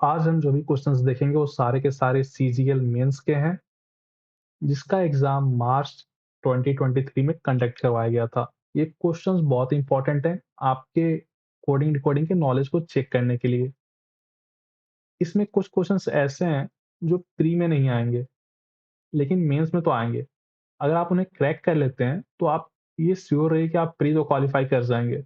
आज हम जो भी क्वेश्चंस देखेंगे वो सारे के सारे सीजीएल मेंस के हैं, जिसका एग्ज़ाम मार्च 2023 में कंडक्ट करवाया गया था। ये क्वेश्चंस बहुत इंपॉर्टेंट हैं आपके कोडिंग डिकोडिंग के नॉलेज को चेक करने के लिए। इसमें कुछ क्वेश्चंस ऐसे हैं जो प्री में नहीं आएँगे, लेकिन मेंस में तो आएँगे। अगर आप उन्हें क्रैक कर लेते हैं, तो आप ये श्योर रहिए कि आप प्री तो क्वालीफाई कर जाएँगे।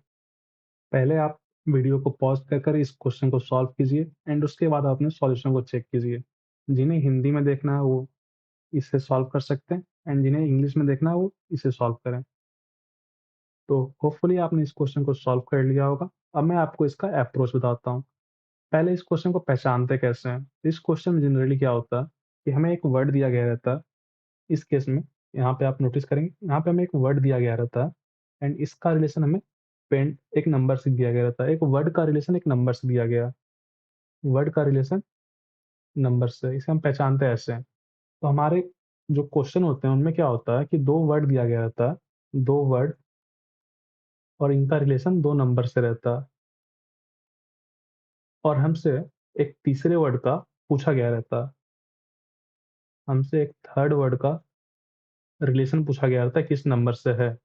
पहले आप वीडियो को पॉज़ कर कर इस क्वेश्चन को सॉल्व कीजिए एंड उसके बाद आप अपने सॉल्यूशन को चेक कीजिए। जिन्हें हिंदी में देखना है वो इसे सॉल्व कर सकते हैं एंड जिन्हें इंग्लिश में देखना है वो इसे सॉल्व करें। तो होपफुली आपने इस क्वेश्चन को सॉल्व कर लिया होगा। अब मैं आपको इसका अप्रोच बताता हूँ। पहले इस क्वेश्चन को पहचानते कैसे हैं? इस क्वेश्चन में जनरली क्या होता है कि हमें एक वर्ड दिया गया रहता है। इस केस में यहाँ पे आप नोटिस करेंगे, यहाँ पे हमें एक वर्ड दिया गया रहता है एंड इसका रिलेशन हमें पेंट एक नंबर से दिया गया रहता है। एक वर्ड का रिलेशन एक नंबर से दिया गया है। वर्ड का रिलेशन नंबर से, इसे हम पहचानते ऐसे हैं। तो हमारे जो क्वेश्चन होते हैं उनमें क्या होता है कि 2 वर्ड दिया गया रहता है, 2 वर्ड और इनका रिलेशन 2 नंबर से रहता है और हमसे एक तीसरे वर्ड का पूछा गया रहता है। हमसे एक थर्ड वर्ड का रिलेशन पूछा गया रहता है किस नंबर से है।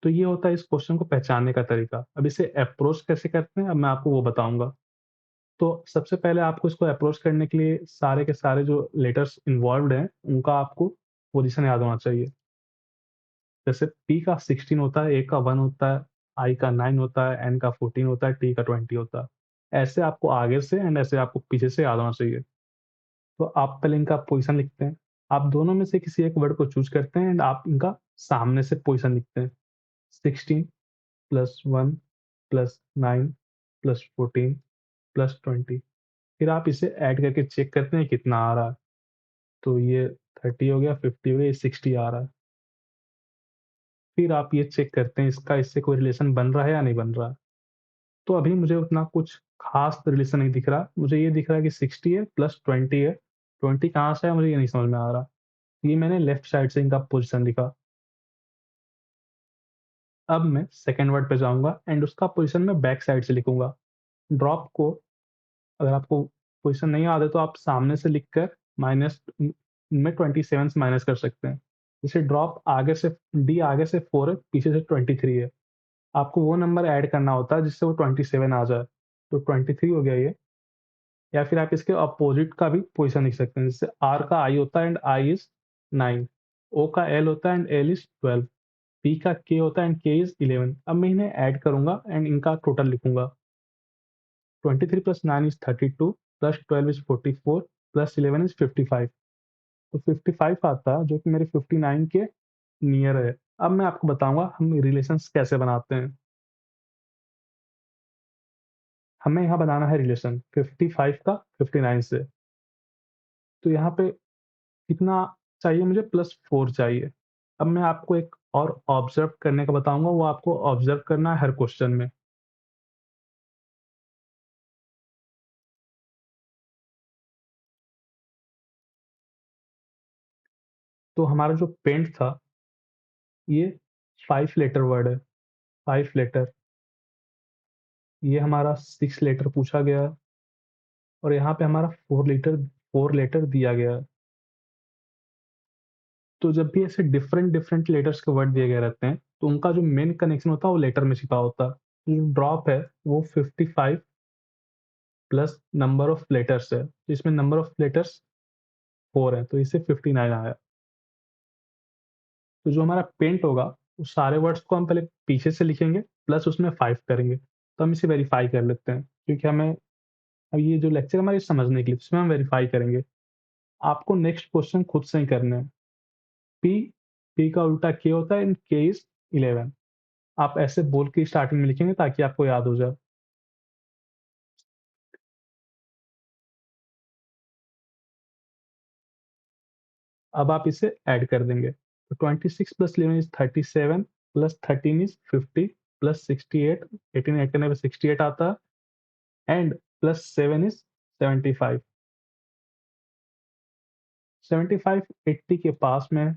तो ये होता है इस क्वेश्चन को पहचानने का तरीका। अब इसे अप्रोच कैसे करते हैं अब मैं आपको वो बताऊँगा। तो सबसे पहले आपको इसको अप्रोच करने के लिए सारे के सारे जो लेटर्स इन्वॉल्व्ड हैं, उनका आपको पोज़ीशन याद होना चाहिए। जैसे पी का 16 होता है, ए का 1 होता है, आई का 9 होता है, एन का 14 होता है, टी का 20 होता है। ऐसे आपको आगे से एंड ऐसे आपको पीछे से याद होना चाहिए। तो आप पहले इनका पोज़ीशन लिखते हैं। आप दोनों में से किसी एक वर्ड को चूज़ करते हैं एंड आप इनका सामने से पोज़ीशन लिखते हैं। 16 प्लस 1 प्लस 9 प्लस 14 प्लस 20। फिर आप इसे ऐड करके चेक करते हैं कितना आ रहा है। तो ये 30 हो गया, 50 हो गया, ये 60 आ रहा है। फिर आप ये चेक करते हैं इसका इससे कोई रिलेशन बन रहा है या नहीं बन रहा है। तो अभी मुझे उतना कुछ ख़ास रिलेशन नहीं दिख रहा। मुझे ये दिख रहा है कि 60 है प्लस 20 है। 20 कहाँ से है मुझे ये नहीं समझ में आ रहा। ये मैंने लेफ्ट साइड से इनका पोज़ीशन लिखा। अब मैं सेकंड वर्ड पे जाऊँगा एंड उसका पोज़ीशन मैं बैक साइड से लिखूँगा। ड्रॉप को अगर आपको पोज़ीशन नहीं याद है तो आप सामने से लिखकर माइनस में 27 से माइनस कर सकते हैं। जैसे ड्रॉप आगे से डी आगे से 4 है, पीछे से 23 है। आपको वो नंबर ऐड करना होता है जिससे वो 27 आ जाए। तो 23 हो गया ये। या फिर आप इसके अपोज़िट का भी पोज़ीशन लिख सकते हैं। जैसे आर का आई होता है एंड आई इज़ 9, ओ का एल होता है एंड एल इज़ 12, पी का के होता है एंड के इज़ 11। अब मैं इन्हें ऐड करूँगा एंड इनका टोटल लिखूँगा। 23 plus 9 is 32 plus 12 is 44 plus 11 is 55। तो 55 आता है जो कि मेरे 59 के नियर है। अब मैं आपको बताऊँगा हम रिलेशंस कैसे बनाते हैं। हमें यहाँ बनाना है रिलेशन 55 का 59 से। तो यहाँ पे कितना चाहिए मुझे +4 चाहिए। अब मैं आपको एक और ऑब्ज़र्व करने का बताऊँगा, वो आपको ऑब्ज़र्व करना है हर क्वेश्चन में। तो हमारा जो पेंट था, ये 5 लेटर वर्ड है, 5 लेटर। ये हमारा 6 लेटर पूछा गया है और यहाँ पे हमारा 4 लेटर दिया गया है। तो जब भी ऐसे डिफरेंट लेटर्स के वर्ड दिए गए रहते हैं, तो उनका जो मेन कनेक्शन होता है वो लेटर में छिपा होता है। जो ड्रॉप है वो 55 प्लस नंबर ऑफ लेटर्स है। तो इसमें नंबर ऑफ लेटर्स 4 है, तो इससे 59 आया। तो जो हमारा पेंट होगा, वो सारे वर्ड्स को हम पहले पीछे से लिखेंगे प्लस उसमें 5 करेंगे। तो हम इसे वेरीफ़ाई कर लेते हैं, क्योंकि हमें अब ये जो लेक्चर हमारे समझने के लिए, इसमें हम वेरीफ़ाई करेंगे। आपको नेक्स्ट क्वेश्चन खुद से ही करने हैं। पी, पी का उल्टा के होता है एंड के इज़ 11। आप ऐसे बोल के स्टार्टिंग में लिखेंगे ताकि आपको याद हो जाए। अब आप इसे ऐड कर देंगे। तो 26 plus 11 is 37 plus 13 is 50 plus 68, 18 add करने पे 68 आता है एंड प्लस 7 इज़ 75। 75 80 के पास में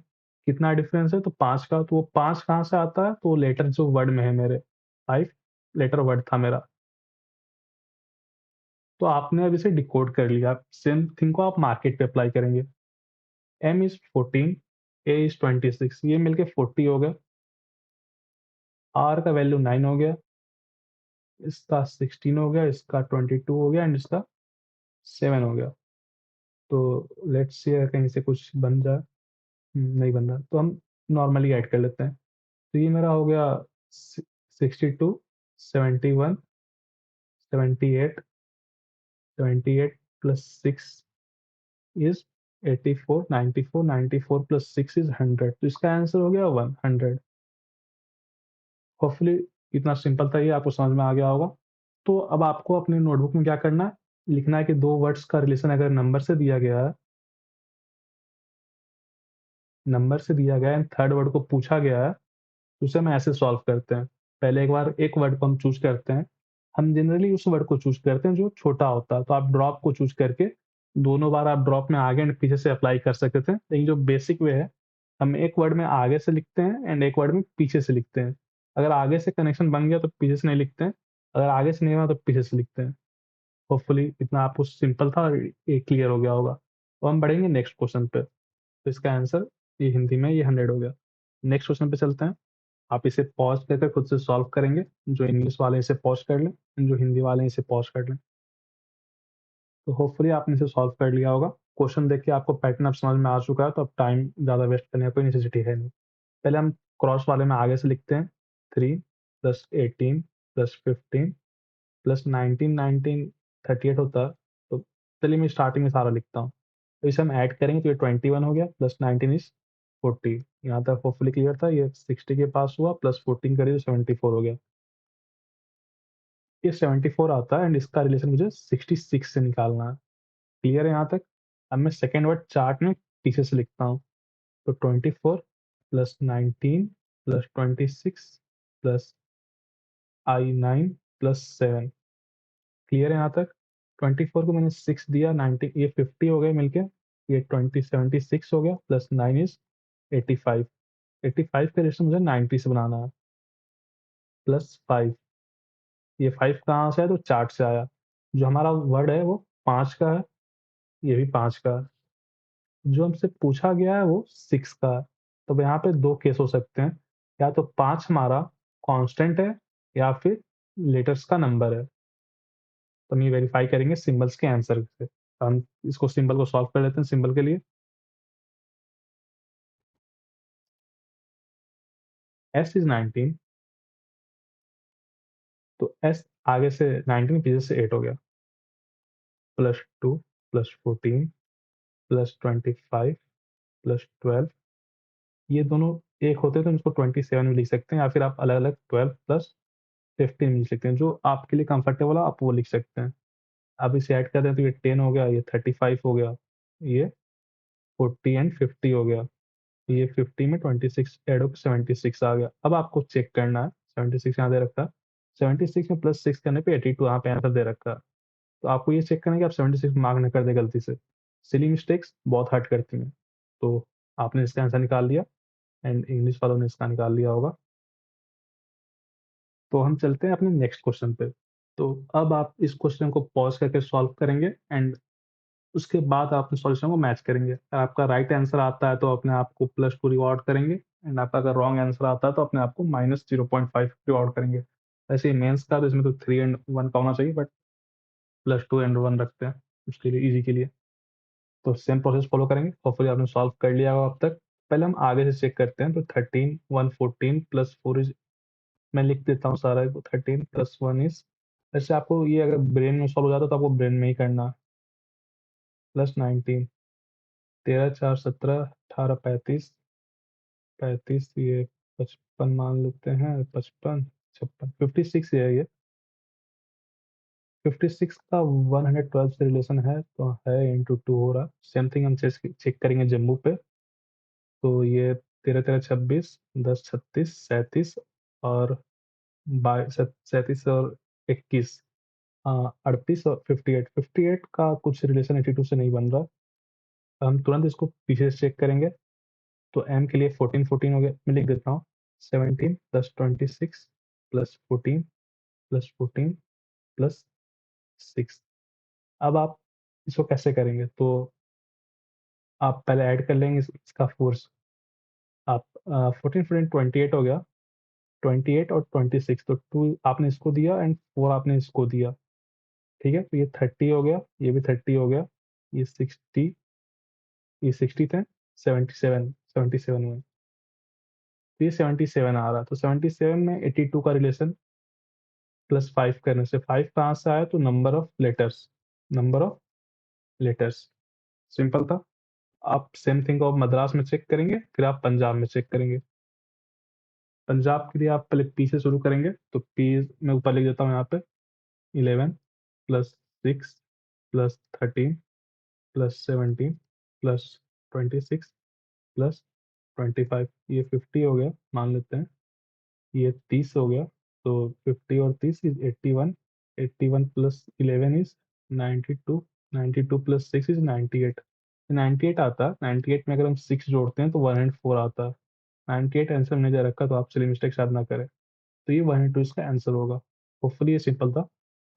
कितना डिफरेंस है? तो 5 का। तो वो 5 कहाँ से आता है? तो वो लेटर जो वर्ड में है मेरे, 5 लेटर वर्ड था मेरा। तो आपने अब इसे डिकोड कर लिया। सेम थिंग को आप मार्केट पे अप्लाई करेंगे। M इज़ 14, A इज़ 26, ये मिलके 40 हो गया। R का वैल्यू 9 हो गया, इसका 16 हो गया, इसका 22 हो गया एंड इसका 7 हो गया। तो लेट्स सी अगर कहीं से कुछ बन जाए। नहीं बन रहा, तो हम नॉर्मली ऐड कर लेते हैं। तो ये मेरा हो गया 62, 71, 78, 78 प्लस 6 इज़ 84, 94, 94 प्लस 6 इज़ 100, तो इसका आंसर हो गया 100। होपफुली इतना सिंपल था ये, आपको समझ में आ गया होगा। तो अब आपको अपने नोटबुक में क्या करना है, लिखना है कि 2 वर्ड्स का रिलेशन अगर नंबर से दिया गया है एंड थर्ड वर्ड को पूछा गया है, तो उसे हम ऐसे सॉल्व करते हैं। पहले एक बार एक वर्ड को हम चूज़ करते हैं। हम जनरली उस वर्ड को चूज़ करते हैं जो छोटा होता है, तो आप ड्रॉप को चूज़ करके दोनों बार आप ड्रॉप में आगे एंड पीछे से अप्लाई कर सकते थे। लेकिन जो बेसिक वे है, हम एक वर्ड में आगे से लिखते हैं एंड एक वर्ड में पीछे से लिखते हैं। अगर आगे से कनेक्शन बन गया तो पीछे से नहीं लिखते हैं, अगर आगे से नहीं बना तो पीछे से लिखते हैं। होपफुली इतना आपको सिंपल था और ये क्लियर हो गया होगा। तो हम बढ़ेंगे नेक्स्ट क्वेश्चन पे। तो इसका आंसर ये हिंदी में ये 100 हो गया। नेक्स्ट क्वेश्चन पे चलते हैं। आप इसे पॉज़ करके खुद से सॉल्व करेंगे। जो इंग्लिश वाले इसे पॉज़ कर लें, जो हिंदी वाले इसे पॉज़ कर लें। तो होपफुली आपने इसे सॉल्व कर लिया होगा। क्वेश्चन देख के आपको पैटर्न अब समझ में आ चुका है, तो अब टाइम ज़्यादा वेस्ट करने का कोई नेसेसिटी है नहीं। पहले हम क्रॉस वाले में आगे से लिखते हैं। 3 प्लस 18 प्लस 15 प्लस 19, 19 38 होता है। तो चलिए मैं स्टार्टिंग में सारा लिखता हूँ। तो इसे हम ऐड करेंगे तो ये 21 हो गया प्लस 19 इज़ 40। यहाँ तक होपफुली क्लियर था। ये 60 के पास हुआ प्लस 14 करिए तो 74 हो गया। ये 74 आता है एंड इसका रिलेशन मुझे 66 से निकालना है। क्लियर है यहाँ तक? अब मैं सेकंड वर्ड चार्ट में पीछे से लिखता हूँ। तो 24 plus 19 plus 26 plus I9 plus 7। Clear है यहाँ तक? 24 को मैंने 6 दिया, 19 ये 50 हो गए मिलके। ये 20 76 हो गया प्लस 9 इज़ 85। 85 का रिलेशन मुझे 90 से बनाना है। प्लस 5, ये 5 कहाँ से आया? तो चार्ट से आया। जो हमारा वर्ड है वो 5 का है, ये भी 5 का है। जो हमसे पूछा गया है वो 6 का है। तो अब यहाँ पे 2 केस हो सकते हैं, या तो 5 हमारा कांस्टेंट है या फिर लेटर्स का नंबर है। तो हम ये वेरीफाई करेंगे सिंबल्स के आंसर से। हम इसको सिंबल को सॉल्व कर लेते हैं सिंबल के लिए। S इज़ 19, तो S आगे से 19 पीछे से 8 हो गया। प्लस 2 प्लस 14 प्लस 25 प्लस 12, ये दोनों एक होते हैं तो इसको 27 में लिख सकते हैं, या फिर आप अलग-अलग 12 प्लस 15 में लिख सकते हैं। जो आपके लिए कंफर्टेबल हो आप वो लिख सकते हैं। आप इसे ऐड कर दें तो ये 10 हो गया, ये 35 हो गया, ये 40 एंड 50 हो गया। ये 50 में 26 ऐड होके 76 आ गया। अब आपको चेक करना है, 76 यहाँ दे रखा है। 76 में प्लस 6 करने पे 82 यहाँ पे आंसर दे रखा है। तो आपको ये चेक करना है कि आप 76 मार्क ना कर दें गलती से। सिली मिस्टेक्स बहुत हर्ट करती हैं। तो आपने इसका आंसर निकाल लिया एंड इंग्लिश वालों ने इसका निकाल लिया होगा। तो हम चलते हैं अपने नेक्स्ट क्वेश्चन पे। तो अब आप इस क्वेश्चन को पॉज़ करके सॉल्व करेंगे एंड उसके बाद आप अपने सॉल्यूशन को मैच करेंगे। अगर आपका राइट आंसर आता है तो अपने आप को +2 रिवॉर्ड करेंगे एंड आपका अगर रॉन्ग आंसर आता है तो अपने आप को -0.5 रिवॉर्ड करेंगे। वैसे मेंस का तो इसमें तो 3 एंड 1 का होना चाहिए, बट +2 एंड 1 रखते हैं उसके लिए, ईज़ी के लिए। तो सेम प्रोसेस फॉलो करेंगे। होपफुली आपने सॉल्व कर लिया होगा अब तक। पहले हम आगे से चेक करते हैं। तो 13 114 प्लस 4 इज़, मैं लिख देता हूँ सारा। 13 प्लस 1 इज़, वैसे आपको ये अगर ब्रेन में सॉल्व हो जाता है तो आपको ब्रेन में ही करना है। प्लस 19, 13 4 17, 18 35, 35 ये 55 मान लेते हैं, 55 56 56 ही है ये। 56 का 112 से रिलेशन है तो है इंटू 2 हो रहा। सेम थिंग हम चेक करेंगे जम्मू पे। तो ये 13 13 26, 10 36 37 और 37 और 21, 38 और 58, 58 का कुछ रिलेशन 82 से नहीं बन रहा। हम तुरंत इसको पीछे से चेक करेंगे। तो एम के लिए 14 14 हो गया, मैं लिख देता हूँ। 17 प्लस 26 प्लस 14 प्लस 14 प्लस 6। अब आप इसको कैसे करेंगे? तो आप पहले ऐड कर लेंगे इसका फ़ोर्स। आप 14 14 28 हो गया, 28 और 26 तो 2 आपने इसको दिया एंड 4 आपने इसको दिया, ठीक है? तो ये 30 हो गया, ये भी 30 हो गया, ये 60 ये 60 थे, 77 77 हुए। तो ये 77 आ रहा है, तो 77 में 82 का रिलेशन प्लस 5 करने से 5 कहाँ से आया? तो नंबर ऑफ लेटर्स, सिंपल था। आप सेम थिंग को आप मद्रास में चेक करेंगे, फिर आप पंजाब में चेक करेंगे। पंजाब के लिए आप पहले पी से शुरू करेंगे, तो पी मैं ऊपर लिख देता हूँ यहाँ पे 11 plus 6 plus 13 plus 17 plus 26 plus 25 ये 50 हो गया, मान लेते हैं। ये 30 हो गया, तो 50 और 30 is 81, 81 plus 11 is 92, 92 plus 6 is 98, 98 आता है, 98 में अगर हम 6 जोड़ते हैं तो 104 आता है। 98 आंसर हमने दे रखा, तो आप चलिए मिस्टेक शायद ना करें। तो ये 102 इसका आंसर होगा। होपफुली ये सिंपल था।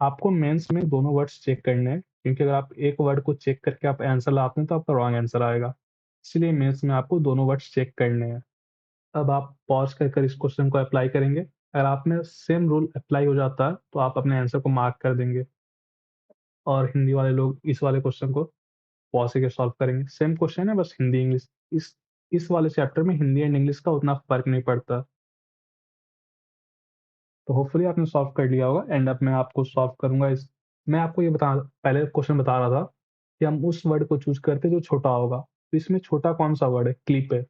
आपको मेंस में दोनों वर्ड्स चेक करने हैं, क्योंकि अगर आप एक वर्ड को चेक करके आप आंसर लाते हैं तो आपका रॉन्ग आंसर आएगा। इसलिए मेंस में आपको दोनों वर्ड्स चेक करने हैं। अब आप पॉज़ कर कर इस क्वेश्चन को अप्लाई करेंगे। अगर आप में सेम रूल अप्लाई हो जाता है, तो आप अपने आंसर को मार्क कर देंगे और हिंदी वाले लोग इस वाले क्वेश्चन को पॉज़ करके सॉल्व करेंगे। सेम क्वेश्चन है, बस हिंदी, इंग्लिश। इस वाले चैप्टर में हिंदी एंड इंग्लिश का उतना फ़र्क नहीं पड़ता। तो होपफुली आपने सॉल्व कर लिया होगा एंड अब मैं आपको सॉल्व करूँगा इस मैं आपको ये बता पहले क्वेश्चन बता रहा था कि हम उस वर्ड को चूज़ करते हैं जो छोटा होगा। तो इसमें छोटा कौन-सा वर्ड है? क्लिप है।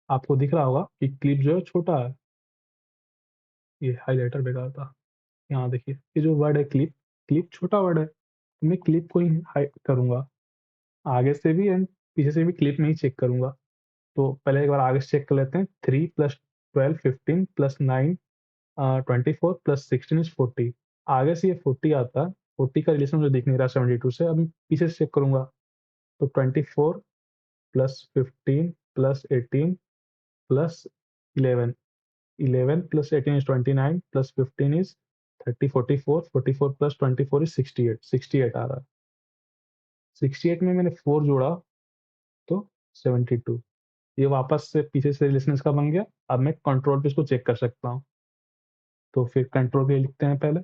आपको दिख रहा होगा कि क्लिप जो है छोटा है। ये हाइलाइटर बेकार था। यहाँ देखिए, ये जो वर्ड है क्लिप, क्लिप छोटा वर्ड है। तो मैं क्लिप को ही हाइड करूँगा। आगे से भी एंड पीछे से भी क्लिप में ही चेक करूँगा। तो पहले एक बार आगे से चेक कर लेते हैं। 3 + 12 15 + 9 24 + 16 इज़ 40। आगे से ये 40 आता है। 40 का रिलेशन मुझे दिख नहीं रहा 72 से। अब पीछे से चेक करूँगा। तो 24 + 15 + 18 + 11। 11 + 18 is 29 + 15 is 30 44 44 + 24 is 68 68 आ रहा है। 68 में मैंने 4 जोड़ा तो 72। ये वापस से पीछे से रिलेशन इसका बन गया। अब मैं कंट्रोल पे इसको चेक कर सकता हूँ। तो फिर कंट्रोल पे लिखते हैं पहले।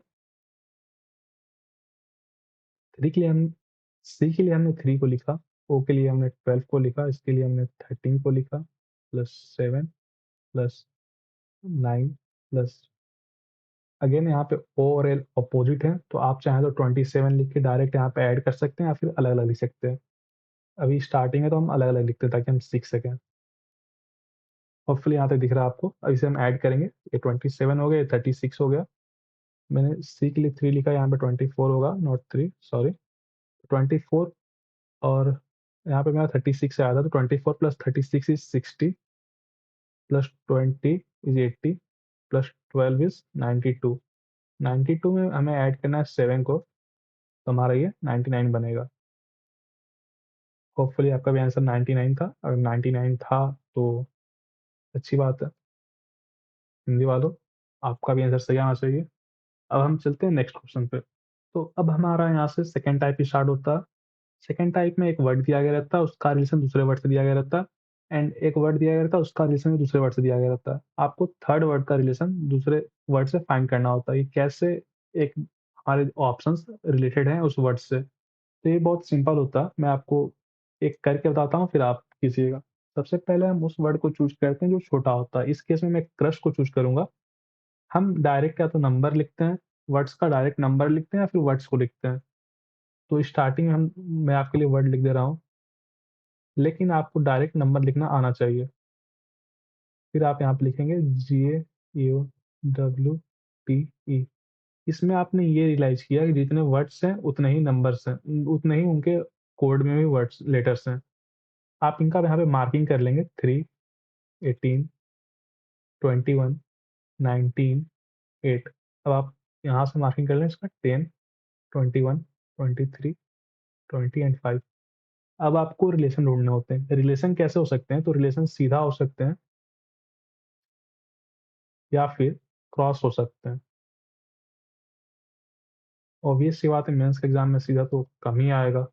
3 के लिए हम सी के लिए हमने 3 को लिखा, ओ के लिए हमने 12 को लिखा, इसके लिए हमने 13 को लिखा, प्लस 7 प्लस 9 प्लस अगेन यहाँ पे ओ और एल अपोजिट हैं, तो आप चाहें तो 27 लिख के डायरेक्ट यहाँ पे ऐड कर सकते हैं या फिर अलग-अलग लिख सकते हैं। अभी स्टार्टिंग है तो हम अलग-अलग लिखते हैं ताकि हम सीख सकें। होपफुली यहाँ तक दिख रहा है आपको। अब इसे हम ऐड करेंगे। ये 27 हो गया, ये 36 हो गया। मैंने सी के लिए 3 लिखा, यहाँ पे 24 होगा, नॉट 3 सॉरी। 24 और यहाँ पे मेरा 36 आया था, तो 24 + 36 is 60 plus 20 is 80 plus 12 is 92। 92 में हमें ऐड करना है 7 को, तो हमारा ये 99 बनेगा। होपफुली आपका भी आंसर 99 था। अगर 99 था तो अच्छी बात है। हिंदी वालों, आपका भी आंसर सही आना चाहिए। अब हम चलते हैं नेक्स्ट क्वेश्चन पे। तो अब हमारा यहाँ से सेकंड टाइप स्टार्ट होता है। सेकंड टाइप में एक वर्ड दिया गया रहता है, उसका रिलेशन दूसरे वर्ड से दिया गया रहता है एंड एक वर्ड दिया गया रहता है, उसका रिलेशन भी दूसरे वर्ड से दिया गया रहता है। आपको थर्ड वर्ड का रिलेशन दूसरे वर्ड से फाइंड करना होता है। ये कैसे एक हमारे ऑप्शंस रिलेटेड हैं उस वर्ड से। तो ये बहुत सिंपल होता है। मैं आपको एक करके बताता हूँ, फिर आप कीजिएगा। सबसे पहले हम उस वर्ड को चूज़ करते हैं जो छोटा होता है। इस केस में मैं क्रश को चूज़ करूँगा। हम डायरेक्ट या तो नंबर लिखते हैं, वर्ड्स का डायरेक्ट नंबर लिखते हैं या फिर वर्ड्स को लिखते हैं। तो स्टार्टिंग में मैं आपके लिए वर्ड लिख दे रहा हूँ, लेकिन आपको डायरेक्ट नंबर लिखना आना चाहिए। फिर आप यहाँ पे लिखेंगे GAUWPE। इसमें आपने ये रियलाइज़ किया कि जितने वर्ड्स हैं, उतने ही नंबर्स हैं, उतने ही उनके कोड में भी वर्ड्स लेटर्स हैं। आप इनका यहाँ पे मार्किंग कर लेंगे 3, 18, 21, 19, 8। अब आप यहाँ से मार्किंग कर लें इसका 10, 21, 23, 20 एंड 5। अब आपको रिलेशन ढूँढने होते हैं। रिलेशन कैसे हो सकते हैं? तो रिलेशन सीधा हो सकते हैं या फिर क्रॉस हो सकते हैं। ऑब्वियस सी बात है मेंस के एग्ज़ाम में सीधा तो कम ही आएगा।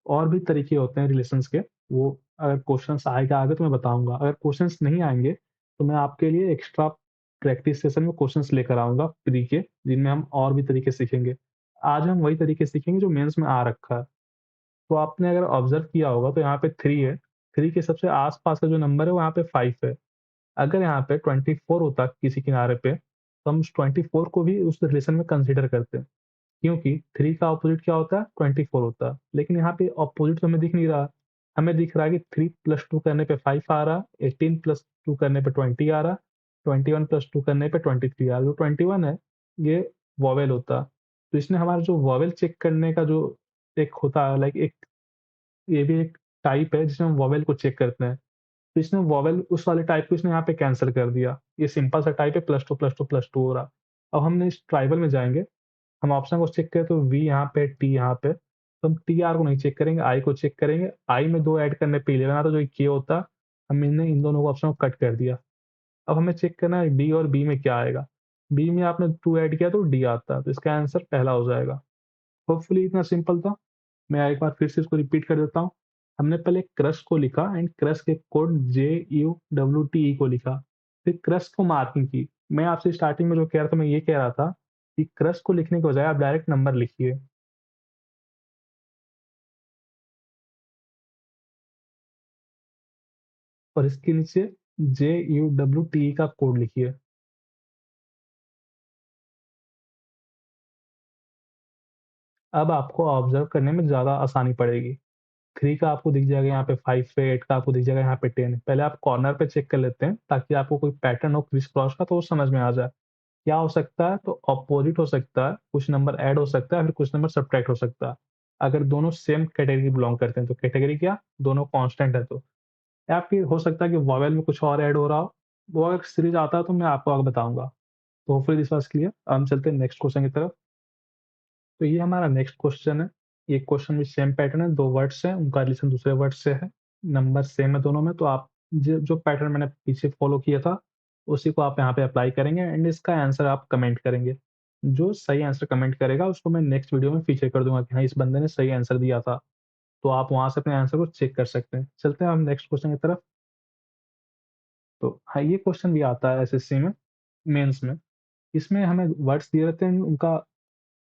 और भी तरीके होते हैं रिलेशंस के, वो अगर क्वेश्चन्स आएगा आगे तो मैं बताऊँगा। अगर क्वेश्चन्स नहीं आएँगे, तो मैं आपके लिए एक्स्ट्रा प्रैक्टिस सेशन में क्वेश्चन्स लेकर आऊँगा फ्री के, जिनमें हम और भी तरीके सीखेंगे। आज हम वही तरीके सीखेंगे जो मेंस में आ रखा है। तो आपने अगर ऑब्ज़र्व किया होगा तो यहाँ पे 3 है, 3 के सबसे आस-पास का जो नंबर है वो यहाँ पे 5 है। अगर यहाँ पे 24 होता किसी किनारे पे, तो हम उस 24 को भी उस रिलेशन में कंसीडर करते। क्योंकि 3 का अपोज़िट क्या होता है? 24 होता है। लेकिन यहाँ पे अपोज़िट तो हमें दिख नहीं रहा। हमें दिख रहा है कि 3 + 2 करने पे 5 आ रहा, 18 + 2 करने पे 20 आ रहा, 21 + 2 करने पे 23 आ रहा। जो 21 है, ये वोवेल होता है। तो इसने हमारा जो वोवेल चेक करने का जो एक होता है, लाइक एक ये भी एक टाइप है जिसमें हम वोवेल को चेक करते हैं। तो इसने वोवेल उस वाले टाइप को इसने यहाँ पे कैंसल कर दिया। ये सिंपल सा टाइप है, +2 +2 +2 हो रहा। अब हमने इस ट्राइबल में जाएँगे, हम ऑप्शन को चेक करें तो वी यहाँ पे, टी यहाँ पे, तो हम टी-आर को नहीं चेक करेंगे, आई को चेक करेंगे। आई में 2 ऐड करने पे 11 आता, जो कि के होता। हमने इन दोनों को ऑप्शन को कट कर दिया। अब हमें चेक करना है डी और बी में क्या आएगा। बी में आपने 2 ऐड किया तो डी आता, तो इसका आंसर पहला हो जाएगा। होपफुली इतना सिंपल था। मैं एक बार फिर से इसको रिपीट कर देता हूँ। हमने पहले क्रस्ट को लिखा एंड क्रस्ट के कोड JUWTE को लिखा। फिर क्रस्ट को मार्किंग की। मैं आपसे स्टार्टिंग में जो कह रहा था, मैं ये कह रहा था कि क्रस्ट को लिखने के बजाय आप डायरेक्ट नंबर लिखिए। और इसके नीचे JUWTE का कोड लिखिए। अब आपको ऑब्ज़र्व करने में ज़्यादा आसानी पड़ेगी। 3 का आपको दिख जाएगा यहाँ पे 5 पे, 8 का आपको दिख जाएगा यहाँ पे 10। पहले आप कॉर्नर पे चेक कर लेते हैं ताकि आपको कोई पैटर्न हो क्रिस क्रॉस का तो वो समझ में आ जाए। क्या हो सकता है? तो अपोज़िट हो सकता है, कुछ नंबर ऐड हो सकता है, फिर कुछ नंबर सब्ट्रैक्ट हो सकता है। अगर दोनों सेम कैटेगरी बिलॉन्ग करते हैं, तो कैटेगरी क्या? दोनों कांस्टेंट है तो। या फिर हो सकता है कि वोवेल में कुछ और ऐड हो रहा हो। वो अगर सीरीज़ आता है तो मैं आपको आगे बताऊँगा। तो होपफुली दिस वाज़ क्लियर। अब हम चलते हैं नेक्स्ट क्वेश्चन की तरफ। तो ये हमारा नेक्स्ट क्वेश्चन है। ये क्वेश्चन भी सेम पैटर्न है, 2 वर्ड्स हैं, उनका रिलेशन दूसरे वर्ड से है। नंबर सेम है दोनों में, तो आप ज जो पैटर्न मैंने पीछे फ़ॉलो किया था, उसी को आप यहाँ पे अप्लाई करेंगे एंड इसका आंसर आप कमेंट करेंगे। जो सही आंसर कमेंट करेगा, उसको मैं नेक्स्ट वीडियो में फीचर कर दूँगा कि हाँ, इस बंदे ने सही आंसर दिया था। तो आप वहाँ से अपने आंसर को चेक कर सकते हैं। चलते हैं हम नेक्स्ट क्वेश्चन की तरफ। तो हाँ, ये क्वेश्चन भी आता है एसएससी में, मेंस में। इसमें हमें वर्ड्स दिए रहते हैं, उनका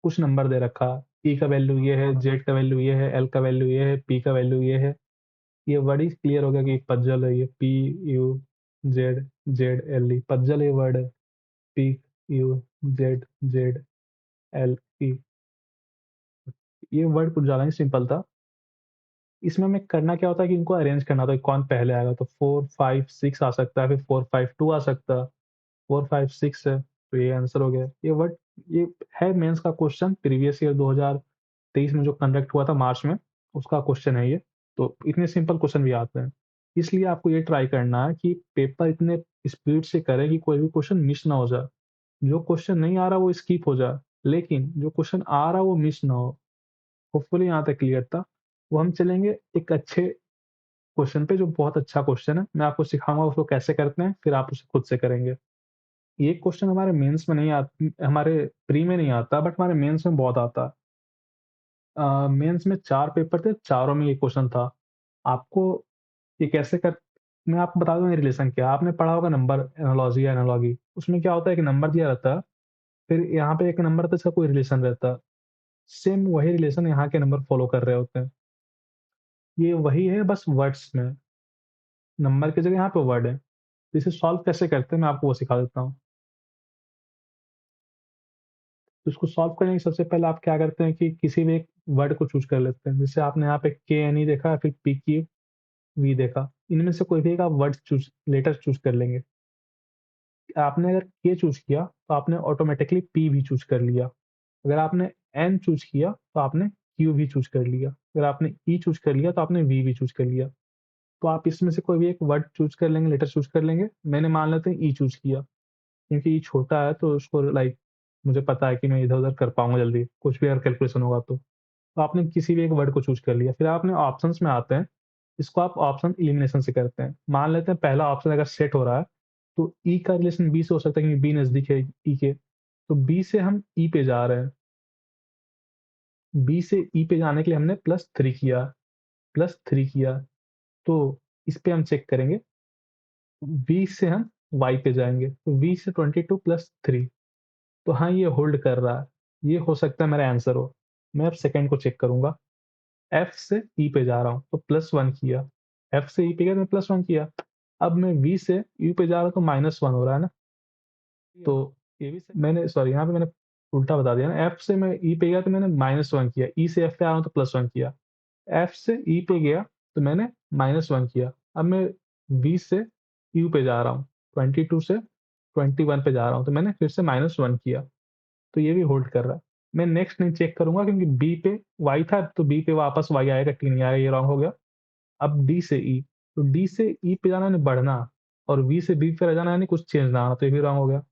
कुछ नंबर दे रखा है। ई का वैल्यू ये है, जेड का वैल्यू ये है, एल का वैल्यू ये है, पी का वैल्यू ये है। ये वर्ड ही क्लियर हो गया कि पज़ल है ये, PUZZLE पज़ल ये वर्ड है। PUZZLE ये वर्ड कुछ ज़्यादा ही सिंपल था। इसमें हमें करना क्या होता है कि इनको अरेंज करना होता है, कौन पहले आएगा, तो 4, 5, 6 आ सकता है, फिर 4, 5, 2 आ सकता है। 4, 5, 6 है, तो ये आंसर हो गया। ये है मेंस का क्वेश्चन, प्रीवियस ईयर 2023 में जो कंडक्ट हुआ था मार्च में, उसका क्वेश्चन है ये। तो इतने सिंपल क्वेश्चन भी आते हैं। इसलिए आपको ये ट्राई करना है कि पेपर इतने स्पीड से करें कि कोई भी क्वेश्चन मिस ना हो जाए। जो क्वेश्चन नहीं आ रहा वो स्किप हो जाए, लेकिन जो क्वेश्चन आ रहा है वो मिस ना हो। होपफुली यहाँ तक क्लियर था। वो हम चलेंगे एक अच्छे क्वेश्चन पे जो बहुत अच्छा क्वेश्चन है। मैं आपको सिखाऊँगा उसको कैसे करते हैं, फिर आप उसे खुद से करेंगे। ये क्वेश्चन हमारे मेंस में नहीं हमारे प्री में नहीं आता, बट हमारे मेंस में बहुत आता है। मेंस में 4 पेपर थे, चारों में ये क्वेश्चन था। आपको ये कैसे कर मैं आपको बता दूँ ये रिलेशन क्या है। आपने पढ़ा होगा नंबर एनालॉजी या एनालॉगी। उसमें क्या होता है, एक नंबर दिया रहता है, फिर यहाँ पे एक नंबर पे इसका कोई रिलेशन रहता है। सेम वही रिलेशन यहाँ के नंबर फॉलो कर रहे होते हैं। ये वही है बस वर्ड्स में, नंबर की जगह यहाँ पे वर्ड है। तो इसे सॉल्व कैसे करते हैं मैं आपको वो सिखा देता हूँ। तो इसको सॉल्व करने के सबसे पहले आप क्या करते हैं कि किसी भी एक वर्ड को चूज़ कर लेते हैं। जैसे आपने यहाँ पे KNE देखा, फिर PQV देखा। इनमें से कोई भी एक आप वर्ड चूज़ लेटर चूज़ कर लेंगे। आपने अगर K चूज़ किया, तो आपने ऑटोमैटिकली P भी चूज़ कर लिया। अगर आपने N चूज़ किया, तो आपने Q भी चूज़ कर लिया। अगर आपने E चूज़ कर लिया, तो आपने V भी चूज़ कर लिया। तो आप इसमें से कोई भी एक वर्ड चूज़ कर लेंगे, लेटर चूज़ कर लेंगे। मैंने मान लेते हैं E चूज़ किया, क्योंकि E छोटा है तो उसको लाइक मुझे पता है कि मैं इधर-उधर कर पाऊँगा जल्दी, कुछ भी अगर कैलकुलेशन होगा तो। तो आपने किसी भी एक वर्ड को चूज़ कर लिया, फिर आपने ऑप्शंस में आते हैं, इसको आप ऑप्शन एलिमिनेशन से करते हैं। मान लेते हैं पहला ऑप्शन अगर सेट हो रहा है, तो ई का रिलेशन बी से हो सकता है क्योंकि बी नज़दीक है ई के, तो बी से हम ई पे जा रहे हैं। बी से ई पे जाने के लिए हमने +3 किया, तो इस पे हम चेक करेंगे, वी से हम वाई पे जाएँगे, तो वी से 22 + 3 तो हाँ, ये होल्ड कर रहा है, ये हो सकता है मेरा आंसर हो। मैं अब सेकंड को चेक करूँगा, एफ से ई पे जा रहा हूँ, तो +1 किया, एफ से ई पे गया तो मैं +1 किया, अब मैं वी से यू पे जा रहा हूँ तो -1 हो रहा है ना? तो ये भी मैंने सॉरी यहाँ पे मैंने उल्टा बता दिया ना, एफ से मैं ई पे गया तो मैंने -1 किया, ई से एफ पे आ रहा हूँ तो +1 किया। एफ से ई पे गया तो मैंने -1 किया। अब मैं वी से यू पे जा रहा हूँ, 22 से 21 पे जा रहा हूँ, तो मैंने फिर से -1 किया, तो ये भी होल्ड कर रहा है। मैं नेक्स्ट नहीं चेक करूँगा क्योंकि बी पे वाई था, तो बी पे वापस वाई आएगा, टी नहीं आएगा, ये रॉन्ग हो गया। अब डी से ई, तो डी से ई पे जाना यानी बढ़ना और वी से बी पे रह जाना यानी कुछ चेंज ना आना, तो ये भी रॉन्ग हो गया।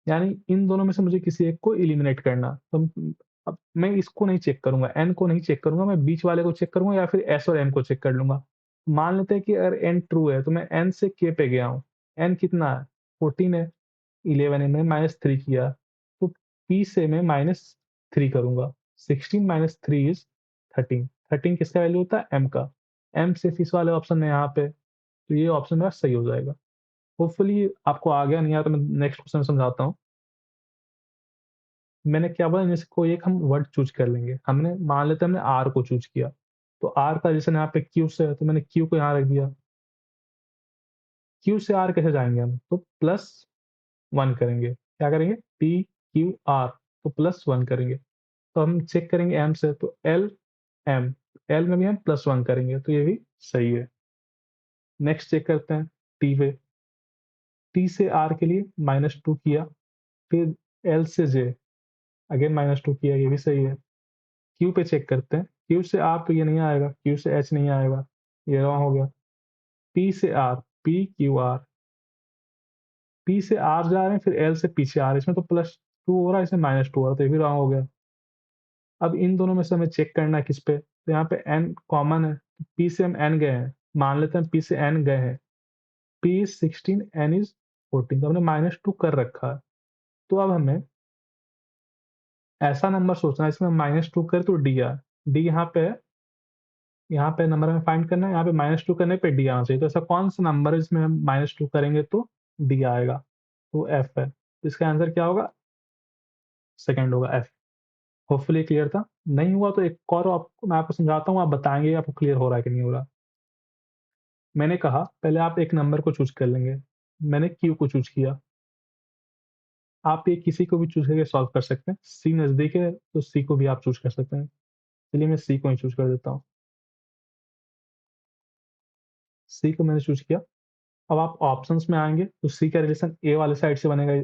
यानी इन दोनों में से मुझे किसी एक को एलिमिनेट करना। तो अब मैं इसको नहीं चेक करूँगा, एन को नहीं चेक करूँगा, मैं बीच वाले को चेक करूँगा या फिर एस और एम को चेक कर लूँगा। मान लेते हैं कि अगर एन ट्रू है, तो मैं एन से के पे गया हूँ। एन कितना है? 14 है, 11 है, मैंने -3 किया, तो पी से मैं -3 करूँगा। 16 - 3 इज़ 13। 13 किसका वैल्यू होता है? एम का। एम सिर्फ़ इस वाले ऑप्शन में यहाँ पे, तो ये ऑप्शन मेरा सही हो जाएगा। होपफुली आपको आ गया, नहीं आया तो मैं नेक्स्ट क्वेश्चन समझाता हूँ। मैंने क्या बोला, इनमें से कोई एक हम वर्ड चूज़ कर लेंगे। हमने मान लेते हैं हमने आर को चूज़ किया, तो आर का रिलेशन यहाँ पे क्यू से है, तो मैंने क्यू को यहाँ रख दिया। क्यू से आर कैसे जाएँगे हम? तो +1 करेंगे। क्या करेंगे? पी, क्यू, आर तो +1 करेंगे। तो हम चेक करेंगे एम से, तो एल, एम। एल में भी हम +1 करेंगे, तो ये भी सही है। नेक्स्ट चेक करते हैं टी पे। टी से आर के लिए -2 किया, फिर एल से जे अगेन -2 किया, ये भी सही है। क्यू पे चेक करते हैं, क्यू से आर तो ये नहीं आएगा, क्यू से एच नहीं आएगा, ये रॉन्ग हो गया। पी से R, P, Q, R, P से आर जा रहे हैं, फिर एल से पीछे आ रहे हैं, इसमें तो +2 हो रहा है, इसमें -2 हो रहा है, तो ये भी रॉन्ग हो गया। अब इन दोनों में से हमें चेक करना है किस पे, तो यहाँ पे एन कॉमन है, पी से हम एन गए हैं, मान लेते हैं पी से एन गए हैं, पी इज़ 16, एन इज़ 14, तो हमने -2 कर रखा है। तो अब हमें ऐसा नंबर सोचना है, इसमें -2 करें तो डी आए, डी यहाँ पे है, यहाँ पे नंबर हमें फाइंड करना है, यहाँ पे -2 करने पे डी आना चाहिए। तो ऐसा कौन-सा नंबर है जिसमें हम -2 करेंगे तो डी आएगा? तो एफ है। तो इसका आंसर क्या होगा? सेकंड होगा एफ। होपफुली क्लियर था। नहीं हुआ तो एक और मैं आपको समझाता हूँ, आप बताएँगे आपको क्लियर हो रहा है कि नहीं हो रहा। मैंने कहा पहले आप एक नंबर को चूज़ कर लेंगे। मैंने क्यू को चूज़ किया। आप ये किसी को भी चूज़ करके सॉल्व कर सकते हैं। सी नज़दीक है तो सी को भी आप चूज़ कर सकते हैं। चलिए मैं सी को ही चूज़ कर देता हूँ। सी को मैंने चूज़ किया। अब आप ऑप्शंस में आएँगे तो सी का रिलेशन ए वाले साइड से बनेगा,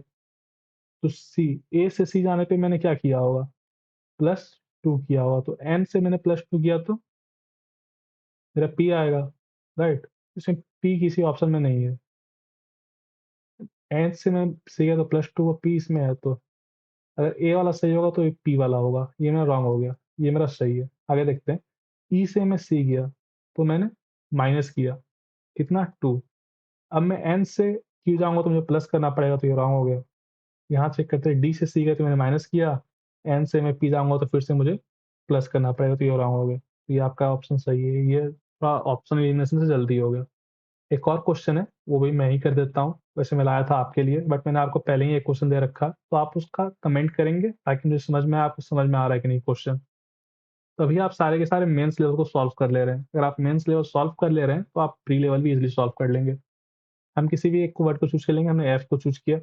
तो सी, ए से सी जाने पे मैंने क्या किया होगा? +2 किया होगा, तो एन से मैंने +2 किया तो मेरा पी आएगा, राइट? इसमें पी किसी ऑप्शन में नहीं है। एन से मैं सी गया तो +2 और पी इसमें है, तो अगर ए वाला सही होगा तो ये पी वाला होगा। ये मेरा रॉन्ग हो गया, ये मेरा सही है। आगे देखते हैं। ई से मैं सी गया, तो मैंने माइनस किया, कितना? 2। अब मैं एन से क्यू जाऊँगा तो मुझे प्लस करना पड़ेगा, तो ये रॉन्ग हो गया। यहाँ चेक करते हैं, डी से सी गए तो मैंने माइनस किया, एन से मैं पी जाऊँगा तो फिर से मुझे प्लस करना पड़ेगा, तो ये रॉन्ग हो गया। तो ये आपका ऑप्शन सही है, ये थोड़ा ऑप्शन एलिमिनेशन से जल्दी हो गया। एक और क्वेश्चन है, वो भी मैं ही कर देता हूँ। वैसे मैं लाया था आपके लिए, बट मैंने आपको पहले ही एक क्वेश्चन दे रखा, तो आप उसका कमेंट करेंगे ताकि मुझे समझ में आए, आपको समझ में आ रहा है कि नहीं क्वेश्चन। तभी आप सारे के सारे मेंस लेवल को सॉल्व कर ले रहे हैं। अगर आप मेंस लेवल सॉल्व कर ले रहे हैं, तो आप प्री लेवल भी ईज़िली सॉल्व कर लेंगे। हम किसी भी एक वर्ड को चूज़ कर लेंगे, हमने एफ को चूज़ किया,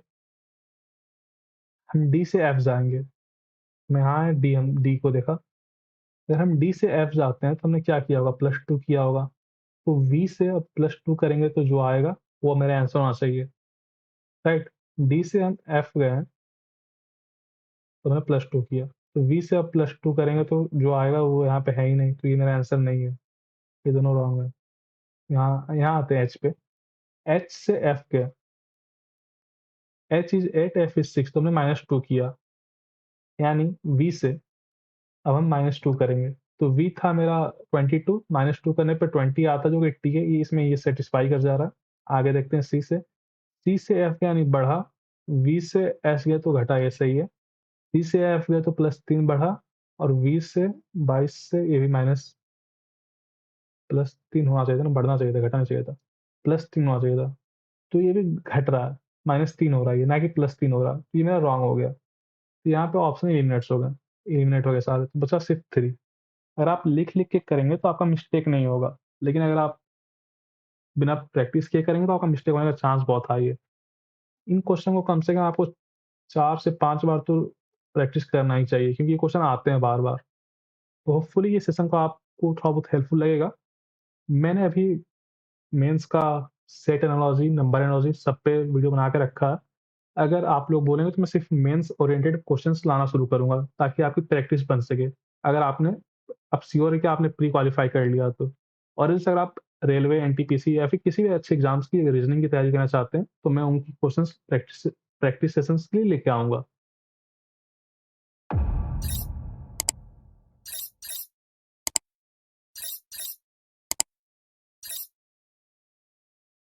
हम डी से एफ जाएँगे। मैं यहाँ है डी, हम डी को देखा। अगर हम डी से एफ जाते हैं तो हमने क्या किया होगा? +2 किया होगा। तो वी से अब +2 करेंगे तो जो आएगा वो मेरा आंसर होना चाहिए, राइट? डी से हम एफ गए हैं, तो हमने +2 किया। तो वी से अब +2 करेंगे तो जो आएगा वो यहाँ पे है ही नहीं, तो ये मेरा आंसर नहीं है। ये दोनों रॉन्ग है। यहाँ यहाँ आते हैं एच पे। एच से एफ गए, एच इज़ 8, एफ इज़ 6, तो हमने -2 किया। यानी वी से अब हम -2 करेंगे। तो वी था मेरा 22, -2 करने पे 20 आता जो कि टी है, ये इसमें ये सैटिस्फाई कर जा रहा है। आगे देखते हैं सी से। सी से एफ गया यानी बढ़ा, वी से एस गया तो घटा, ये सही है। सी से एफ गया तो +3 बढ़ा और 20 से 22 से ये भी माइनस +3 होना चाहिए था ना, बढ़ना चाहिए था, घटना चाहिए था। +3 होना चाहिए था। तो ये भी घट रहा है, -3 हो रहा है ये, ना कि +3 हो रहा है। तो ये मेरा रॉन्ग हो गया। तो यहाँ पे ऑप्शन एलिमिनेट्स हो गए, एलिमिनेट हो गए सारे, तो बचा सिर्फ 3। अगर आप लिख-लिख के करेंगे तो आपका मिस्टेक नहीं होगा, लेकिन अगर आप बिना प्रैक्टिस किए करेंगे तो आपका मिस्टेक होने का चांस बहुत हाई है। इन क्वेश्चन को कम से कम आपको 4 से 5 बार तो प्रैक्टिस करना ही चाहिए, क्योंकि ये क्वेश्चन आते हैं बार-बार। तो होपफुली ये सेशन को आपको थोड़ा बहुत हेल्पफुल लगेगा। मैंने अभी मेंस का सेट एनालॉजी, नंबर एनालॉजी सब पे वीडियो बना के रखा है। अगर आप लोग बोलेंगे तो मैं सिर्फ मेंस ओरिएंटेड क्वेश्चंस लाना शुरू करूँगा, ताकि आपकी प्रैक्टिस बन सके। अगर आपने अब श्योर है कि आपने प्री क्वालीफाई कर लिया तो। और इस अगर आप रेलवे, एनटीपीसी या फिर किसी भी अच्छे एग्ज़ाम्स की रीजनिंग की तैयारी करना चाहते हैं, तो मैं उनकी क्वेश्चंस प्रैक्टिस प्रैक्टिस सेशंस के लिए लेके आऊँगा।